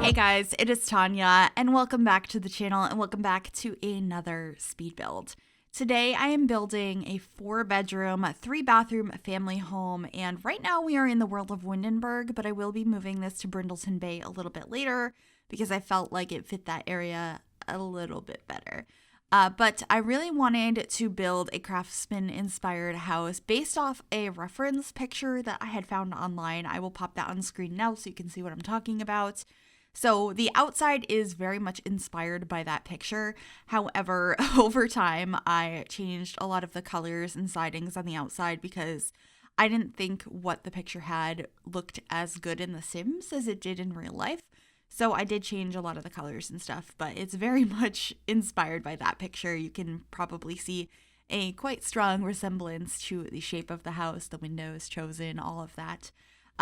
Hey guys, it is Tanya, and welcome back to the channel, and welcome back to another speed build. Today I am building a 4-bedroom, 3-bathroom family home, and right now we are in the world of Windenburg, but I will be moving this to Brindleton Bay a little bit later because I felt like it fit that area a little bit better. But I really wanted to build a Craftsman-inspired house based off a reference picture that I had found online. I will pop that on screen now so you can see what I'm talking about. So the outside is very much inspired by that picture. However, over time, I changed a lot of the colors and sidings on the outside because I didn't think what the picture had looked as good in The Sims as it did in real life. So I did change a lot of the colors and stuff, but it's very much inspired by that picture. You can probably see a quite strong resemblance to the shape of the house, the windows chosen, all of that.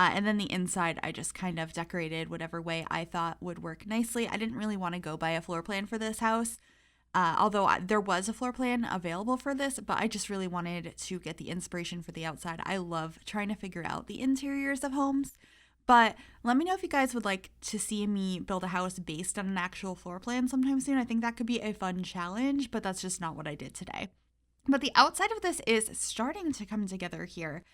And then the inside, I just kind of decorated whatever way I thought would work nicely. I didn't really want to go by a floor plan for this house, although there was a floor plan available for this, but I just really wanted to get the inspiration for the outside. I love trying to figure out the interiors of homes. But let me know if you guys would like to see me build a house based on an actual floor plan sometime soon. I think that could be a fun challenge, but that's just not what I did today. But the outside of this is starting to come together here.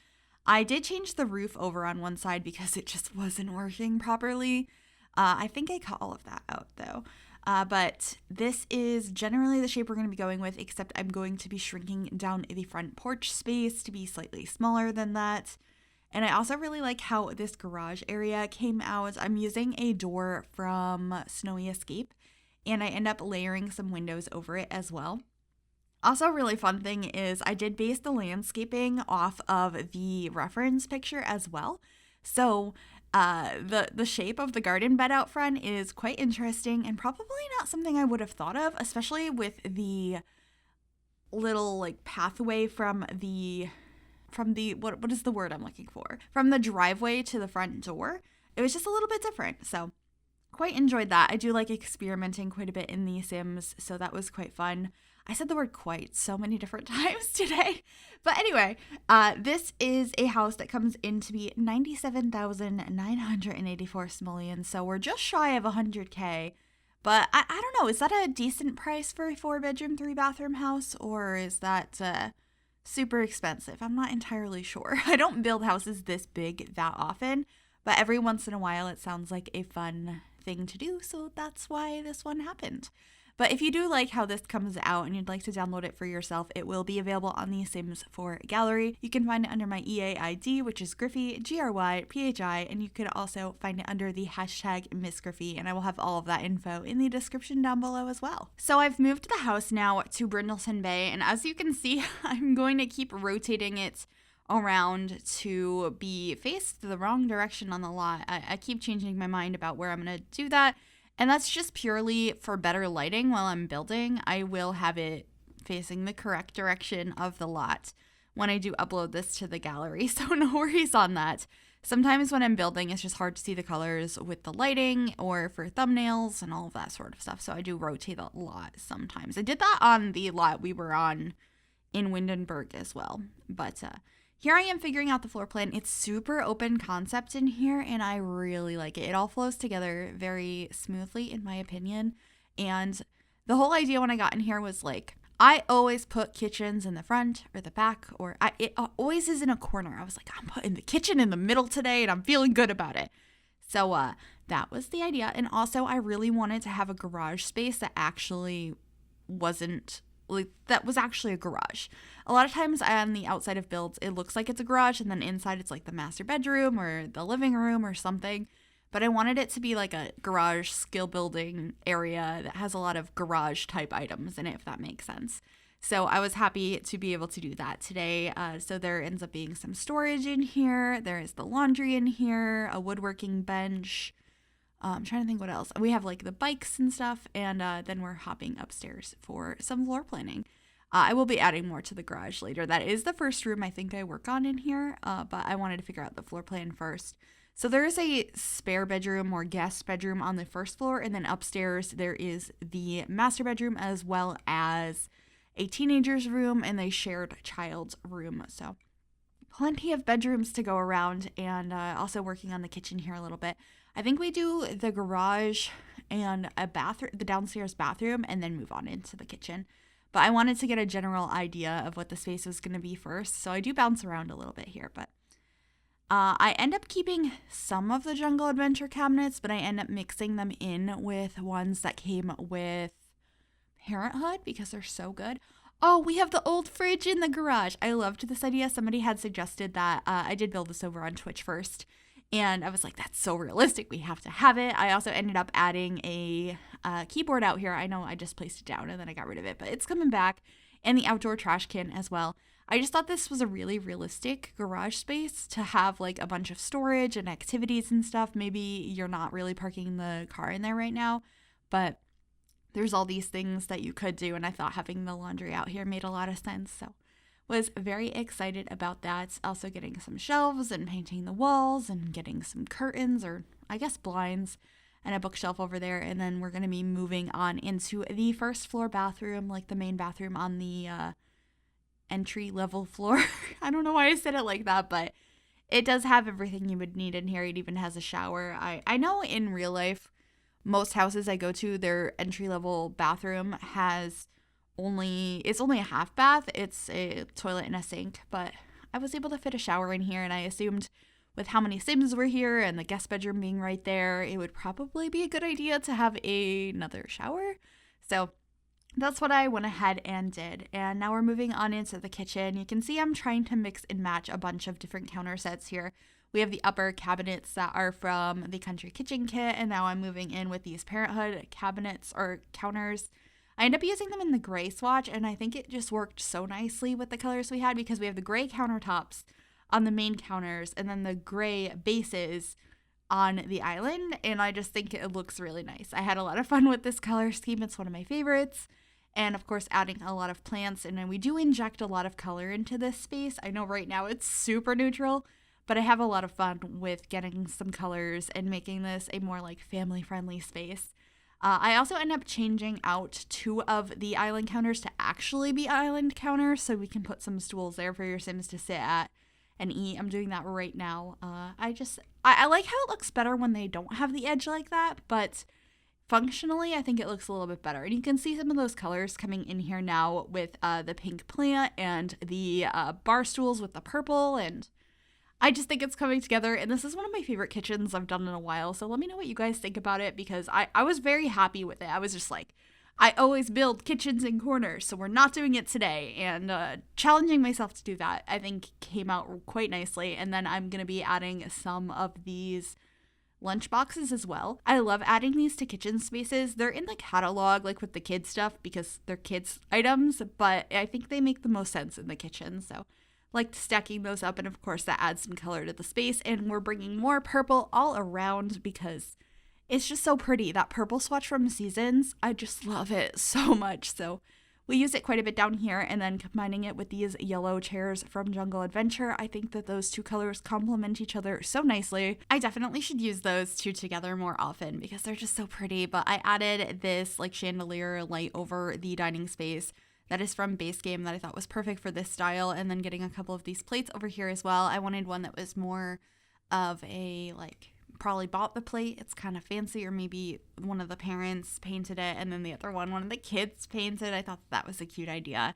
I did change the roof over on one side because it just wasn't working properly. I think I cut all of that out though. But this is generally the shape we're going to be going with, except I'm going to be shrinking down the front porch space to be slightly smaller than that. And I also really like how this garage area came out. I'm using a door from Snowy Escape, and I end up layering some windows over it as well. Also, a really fun thing is I did base the landscaping off of the reference picture as well. So the shape of the garden bed out front is quite interesting and probably not something I would have thought of, especially with the little like pathway from the what is the word I'm looking for? From the driveway to the front door. It was just a little bit different. So quite enjoyed that. I do like experimenting quite a bit in The Sims, so that was quite fun. I said the word quite so many different times today. But anyway, this is a house that comes in to be 97,984 simoleons, so we're just shy of 100K. But I don't know, is that a decent price for a 4-bedroom, 3-bathroom house, or is that super expensive? I'm not entirely sure. I don't build houses this big that often, but every once in a while it sounds like a fun thing to do, so that's why this one happened. But if you do like how this comes out and you'd like to download it for yourself, it will be available on the Sims 4 gallery. You can find it under my EA ID, which is Gryphi, Gryphi, and you could also find it under the hashtag MissGryphi, and I will have all of that info in the description down below as well. So I've moved the house now to Brindleton Bay, and as you can see, I'm going to keep rotating it around to be faced the wrong direction on the lot. I keep changing my mind about where I'm going to do that. And that's just purely for better lighting while I'm building. I will have it facing the correct direction of the lot when I do upload this to the gallery, so no worries on that. Sometimes when I'm building, it's just hard to see the colors with the lighting or for thumbnails and all of that sort of stuff, so I do rotate a lot sometimes. I did that on the lot we were on in Windenburg as well, but here I am figuring out the floor plan. It's super open concept in here, and I really like it. It all flows together very smoothly, in my opinion. And the whole idea when I got in here was like, I always put kitchens in the front or the back, or it always is in a corner. I was like, I'm putting the kitchen in the middle today, and I'm feeling good about it. So that was the idea. And also, I really wanted to have a garage space that actually wasn't like that was actually a garage. A lot of times on the outside of builds, it looks like it's a garage, and then inside it's like the master bedroom or the living room or something. But I wanted it to be like a garage skill building area that has a lot of garage type items in it, if that makes sense. So I was happy to be able to do that today. So there ends up being some storage in here. There is the laundry in here, a woodworking bench. I'm trying to think what else. We have like the bikes and stuff, and then we're hopping upstairs for some floor planning. I will be adding more to the garage later. That is the first room I think I work on in here, but I wanted to figure out the floor plan first. So there is a spare bedroom or guest bedroom on the first floor, and then upstairs there is the master bedroom as well as a teenager's room and a shared child's room. So plenty of bedrooms to go around, and also working on the kitchen here a little bit. I think we do the garage and a bathroom, the downstairs bathroom, and then move on into the kitchen. But I wanted to get a general idea of what the space was going to be first. So I do bounce around a little bit here, but I end up keeping some of the Jungle Adventure cabinets, but I end up mixing them in with ones that came with Parenthood because they're so good. Oh, we have the old fridge in the garage. I loved this idea. Somebody had suggested that. I did build this over on Twitch first, and I was like, that's so realistic. We have to have it. I also ended up adding a keyboard out here. I know I just placed it down and then I got rid of it, but it's coming back, and the outdoor trash can as well. I just thought this was a really realistic garage space to have like a bunch of storage and activities and stuff. Maybe you're not really parking the car in there right now, but there's all these things that you could do, and I thought having the laundry out here made a lot of sense. So was very excited about that. Also getting some shelves and painting the walls and getting some curtains, or I guess blinds, and a bookshelf over there. And then we're going to be moving on into the first floor bathroom, like the main bathroom on the entry level floor. I don't know why I said it like that, but it does have everything you would need in here. It even has a shower. I know in real life, most houses I go to, their entry level bathroom has it's only a half bath. It's a toilet and a sink, but I was able to fit a shower in here, and I assumed with how many Sims were here and the guest bedroom being right there, it would probably be a good idea to have another shower. So that's what I went ahead and did. And now we're moving on into the kitchen. You can see I'm trying to mix and match a bunch of different counter sets here. We have the upper cabinets that are from the Country Kitchen kit, and now I'm moving in with these Parenthood cabinets or counters. I end up using them in the gray swatch, and I think it just worked so nicely with the colors we had because we have the gray countertops on the main counters and then the gray bases on the island, and I just think it looks really nice. I had a lot of fun with this color scheme. It's one of my favorites. And of course, adding a lot of plants, and then we do inject a lot of color into this space. I know right now it's super neutral, but I have a lot of fun with getting some colors and making this a more like family-friendly space. I also end up changing out 2 of the island counters to actually be island counters, so we can put some stools there for your Sims to sit at and eat. I'm doing that right now. I like how it looks better when they don't have the edge like that, but functionally, I think it looks a little bit better. And you can see some of those colors coming in here now with the pink plant and the bar stools with the purple, and I just think it's coming together, and this is one of my favorite kitchens I've done in a while, so let me know what you guys think about it, because I was very happy with it. I was just like, I always build kitchens in corners, so we're not doing it today, and challenging myself to do that, I think, came out quite nicely. And then I'm going to be adding some of these lunch boxes as well. I love adding these to kitchen spaces. They're in the catalog, like with the kids stuff, because they're kids items, but I think they make the most sense in the kitchen, so like stacking those up, and of course that adds some color to the space. And we're bringing more purple all around because it's just so pretty. That purple swatch from Seasons, I just love it so much. So we use it quite a bit down here, and then combining it with these yellow chairs from Jungle Adventure, I think that those 2 colors complement each other so nicely. I definitely should use those 2 together more often because they're just so pretty. But I added this like chandelier light over the dining space that is from Base Game that I thought was perfect for this style, and then getting a couple of these plates over here as well. I wanted one that was more of a, like, probably bought the plate, it's kind of fancy, or maybe one of the parents painted it, and then the other one of the kids painted. I thought that was a cute idea,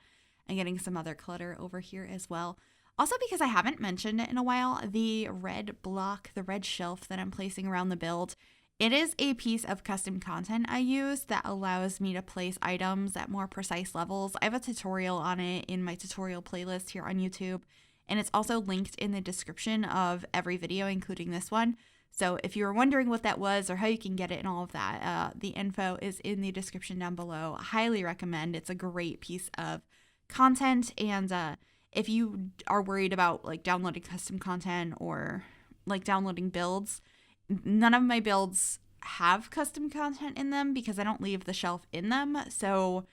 and getting some other clutter over here as well. Also, because I haven't mentioned it in a while, the red block, the red shelf that I'm placing around the build, it is a piece of custom content I use that allows me to place items at more precise levels. I have a tutorial on it in my tutorial playlist here on YouTube, and it's also linked in the description of every video, including this one. So if you were wondering what that was or how you can get it and all of that, the info is in the description down below. I highly recommend. It's a great piece of content, and if you are worried about like downloading custom content or like downloading builds, none of my builds have custom content in them because I don't leave the shelf in them, so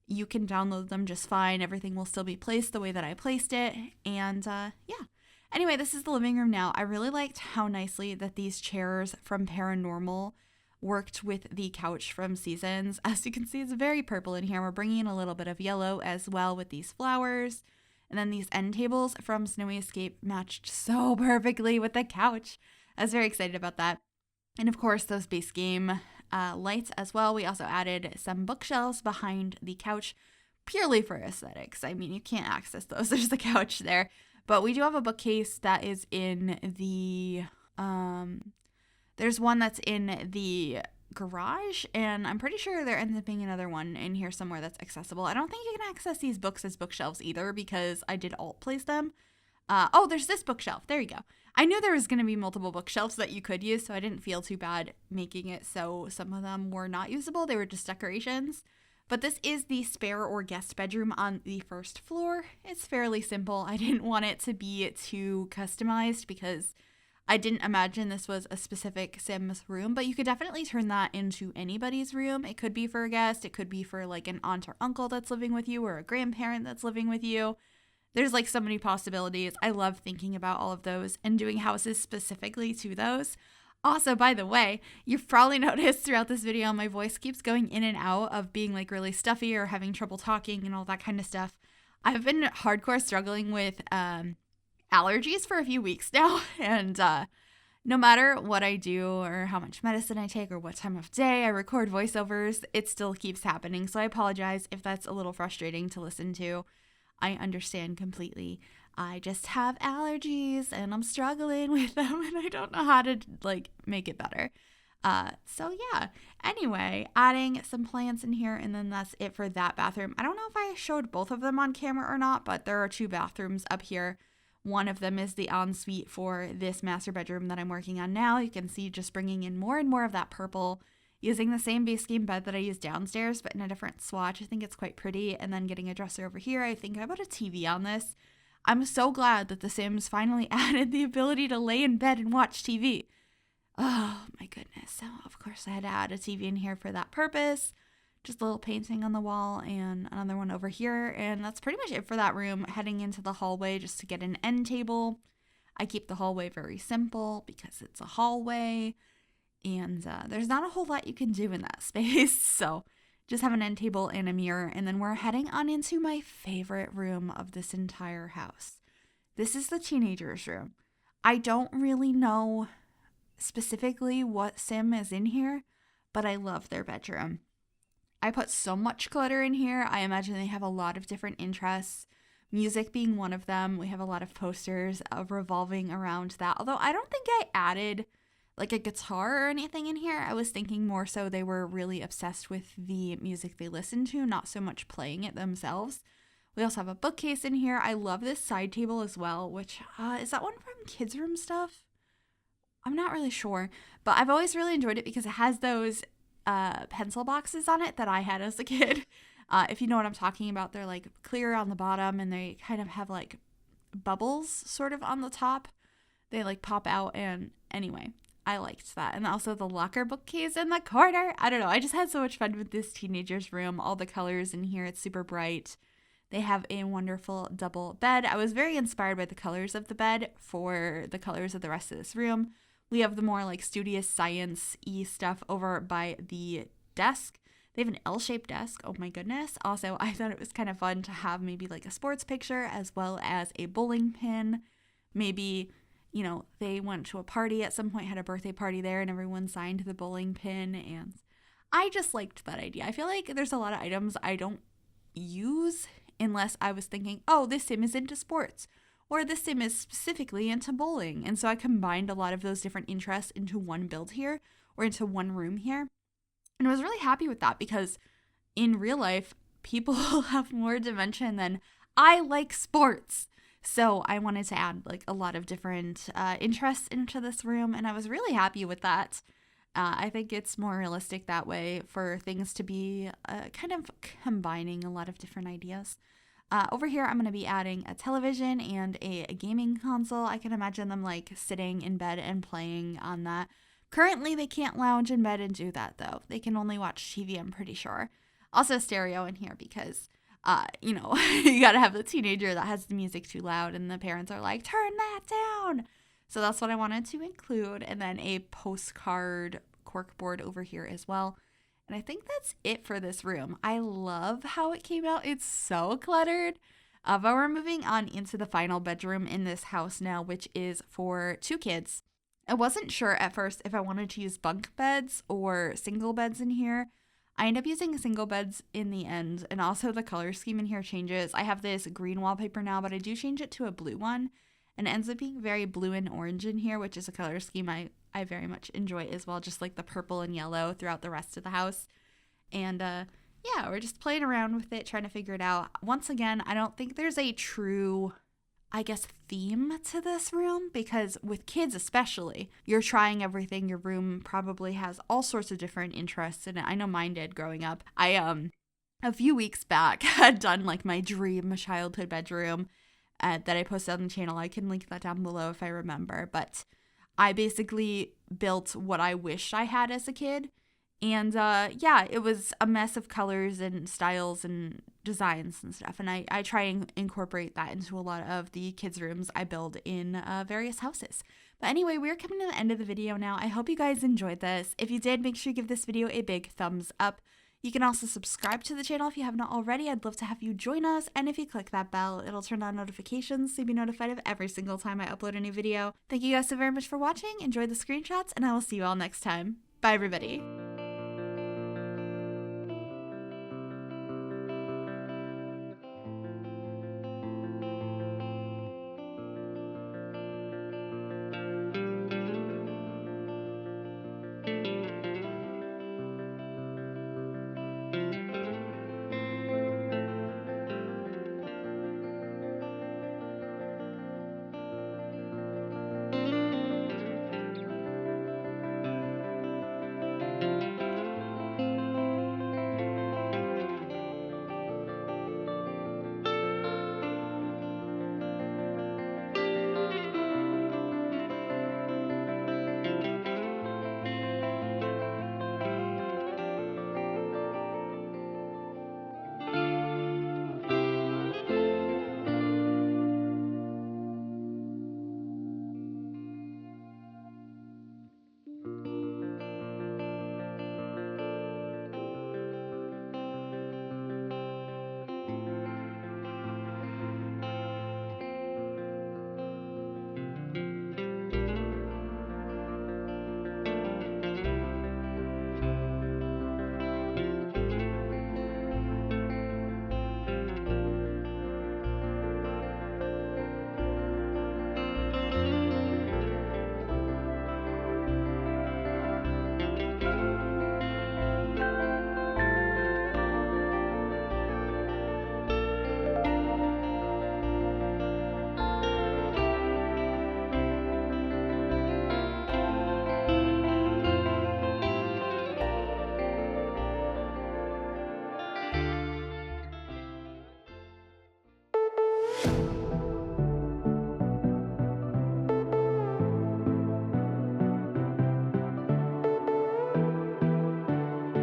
you can download them just fine. Everything will still be placed the way that I placed it, and yeah. Anyway, this is the living room now. I really liked how nicely that these chairs from Paranormal worked with the couch from Seasons. As you can see, it's very purple in here. We're bringing in a little bit of yellow as well with these flowers. And then these end tables from Snowy Escape matched so perfectly with the couch. I was very excited about that. And of course, those base game lights as well. We also added some bookshelves behind the couch purely for aesthetics. I mean, you can't access those. There's the couch there. But we do have a bookcase that is in the, there's one that's in the garage, and I'm pretty sure there ends up being another one in here somewhere that's accessible. I don't think you can access these books as bookshelves either because I did alt place them. Oh, there's this bookshelf. There you go. I knew there was going to be multiple bookshelves that you could use, so I didn't feel too bad making it so some of them were not usable. They were just decorations. But this is the spare or guest bedroom on the first floor. It's fairly simple. I didn't want it to be too customized because I didn't imagine this was a specific Sims room, but you could definitely turn that into anybody's room. It could be for a guest. It could be for like an aunt or uncle that's living with you or a grandparent that's living with you. There's like so many possibilities. I love thinking about all of those and doing houses specifically to those. Also, by the way, you've probably noticed throughout this video, my voice keeps going in and out of being like really stuffy or having trouble talking and all that kind of stuff. I've been hardcore struggling with allergies for a few weeks now. And no matter what I do or how much medicine I take or what time of day I record voiceovers, it still keeps happening. So I apologize if that's a little frustrating to listen to. I understand completely. I just have allergies and I'm struggling with them and I don't know how to like make it better. So yeah, anyway, adding some plants in here and then that's it for that bathroom. I don't know if I showed both of them on camera or not, but there are two bathrooms up here. One of them is the ensuite for this master bedroom that I'm working on now. You can see just bringing in more and more of that purple, using the same base game bed that I use downstairs, but in a different swatch. I think it's quite pretty. And then getting a dresser over here. I think I put a TV on this. I'm so glad that The Sims finally added the ability to lay in bed and watch TV. Oh my goodness. So of course I had to add a TV in here for that purpose. Just a little painting on the wall and another one over here. And that's pretty much it for that room. Heading into the hallway just to get an end table. I keep the hallway very simple because it's a hallway. And there's not a whole lot you can do in that space. So just have an end table and a mirror. And then we're heading on into my favorite room of this entire house. This is the teenager's room. I don't really know specifically what Sim is in here, but I love their bedroom. I put so much clutter in here. I imagine they have a lot of different interests, music being one of them. We have a lot of posters revolving around that. Although I don't think I added like a guitar or anything in here. I was thinking more so they were really obsessed with the music they listened to, not so much playing it themselves. We also have a bookcase in here. I love this side table as well, which is that one from Kids Room Stuff? I'm not really sure, but I've always really enjoyed it because it has those pencil boxes on it that I had as a kid. If you know what I'm talking about, they're like clear on the bottom and they kind of have like bubbles sort of on the top. They like pop out, and anyway, I liked that. And also the locker bookcase in the corner. I don't know. I just had so much fun with this teenager's room. All the colors in here, it's super bright. They have a wonderful double bed. I was very inspired by the colors of the bed for the colors of the rest of this room. We have the more like studious science-y stuff over by the desk. They have an L-shaped desk. Oh my goodness. Also, I thought it was kind of fun to have maybe like a sports picture as well as a bowling pin. Maybe, you know, they went to a party at some point, had a birthday party there, and everyone signed the bowling pin. And I just liked that idea. I feel like there's a lot of items I don't use unless I was thinking, oh, this Sim is into sports. Or this Sim is specifically into bowling. And so I combined a lot of those different interests into one build here or into one room here. And I was really happy with that because in real life, people have more dimension than I like sports. So I wanted to add like a lot of different interests into this room. And I was really happy with that. I think it's more realistic that way for things to be kind of combining a lot of different ideas. Over here, I'm going to be adding a television and a gaming console. I can imagine them like sitting in bed and playing on that. Currently, they can't lounge in bed and do that though. They can only watch TV, I'm pretty sure. Also stereo in here because, you know, you got to have the teenager that has the music too loud and the parents are like, turn that down. So that's what I wanted to include. And then a postcard corkboard over here as well. And I think that's it for this room. I love how it came out. It's so cluttered. But we're moving on into the final bedroom in this house now, which is for two kids. I wasn't sure at first if I wanted to use bunk beds or single beds in here. I end up using single beds in the end, and also the color scheme in here changes. I have this green wallpaper now, but I do change it to a blue one, and it ends up being very blue and orange in here, which is a color scheme I very much enjoy as well, just like the purple and yellow throughout the rest of the house. And yeah, we're just playing around with it, trying to figure it out. Once again, I don't think there's a true, I guess, theme to this room, because with kids especially, you're trying everything. Your room probably has all sorts of different interests in it. I know mine did growing up. I a few weeks back had done like my dream childhood bedroom that I posted on the channel. I can link that down below if I remember, but I basically built what I wished I had as a kid. And yeah, it was a mess of colors and styles and designs and stuff. And I try and incorporate that into a lot of the kids' rooms I build in various houses. But anyway, we're coming to the end of the video now. I hope you guys enjoyed this. If you did, make sure you give this video a big thumbs up. You can also subscribe to the channel if you have not already. I'd love to have you join us. And if you click that bell, it'll turn on notifications so you'll be notified of every single time I upload a new video. Thank you guys so very much for watching. Enjoy the screenshots, and I will see you all next time. Bye, everybody.